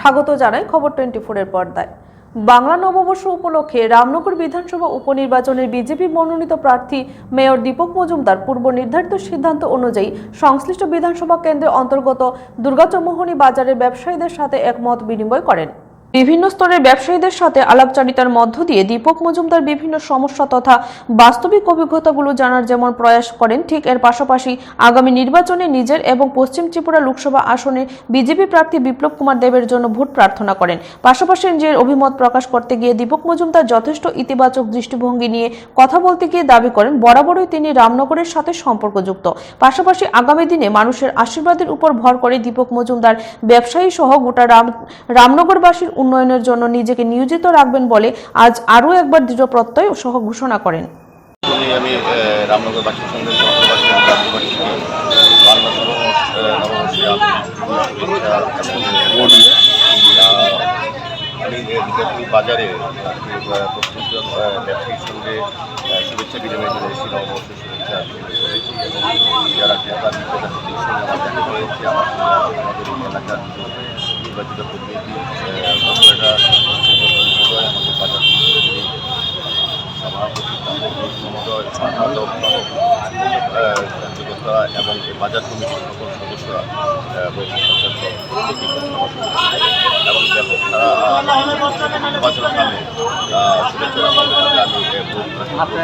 স্বাগত জানাই খবর 24 এর পর্দায়। বাংলা নববর্ষ উপলক্ষে রামনগর বিধানসভা উপনির্বাচনের বিজেপি মনোনীত প্রার্থী মেয়র দীপক মজুমদার পূর্ব নির্ধারিত সিদ্ধান্ত অনুযায়ী সংশ্লিষ্ট বিধানসভা কেন্দ্রের অন্তর্গত দুর্গাচৌমুহনী বাজারের ব্যবসায়ীদের সাথে একমত বিনিময় করেন। বিভিন্ন স্তরের ব্যবসায়ীদের সাথে আলাপচারিতার মধ্য দিয়ে দীপক মজুমদার বিভিন্ন সমস্যা তথা বাস্তবিক অভিজ্ঞতাগুলো জানার যেমন প্রয়াস করেন, ঠিক এর পাশাপাশি আগামী নির্বাচনে নিজের এবং পশ্চিম ত্রিপুরা লোকসভা আসনে বিজেপি প্রার্থী বিপ্লব কুমার দেবের জন্য ভোট প্রার্থনা করেন। পাশাপাশি নিজের অভিমত প্রকাশ করতে গিয়ে দীপক মজুমদার যথেষ্ট ইতিবাচক দৃষ্টিভঙ্গি নিয়ে কথা বলতে গিয়ে দাবি করেন বরাবরই তিনি রামনগরের সাথে সম্পর্কযুক্ত। পাশাপাশি আগামী দিনে মানুষের আশীর্বাদের উপর ভর করে দীপক মজুমদার ব্যবসায়ী সহ গোটা রামনগরবাসীর উন্নয়নের জন্য নিজেকে নিয়োজিত রাখবেন বলে আজ আরও একবার দৃঢ় প্রত্যয় সহ ঘোষণা করেন। আমি রামনগরবাসীর সঙ্গে আমি বাজারে প্রত্যেকজন ব্যবসায়ীর সঙ্গে শুভেচ্ছা বিনিময় করে এসেছি, নববর্ষের শুভেচ্ছা করেছি এবং যারা ক্রেতা বিক্রেতার সঙ্গে আমার দেখা হয়েছে, আমাদের এলাকার নির্বাচিত প্রতিনিধি আমাদের বাজার সভাপতি যোগ্যতা এবং বাজার কমিটির সকল সদস্যরা এবং ব্যাপক নির্বাচন সামনে শুভেচ্ছা আমি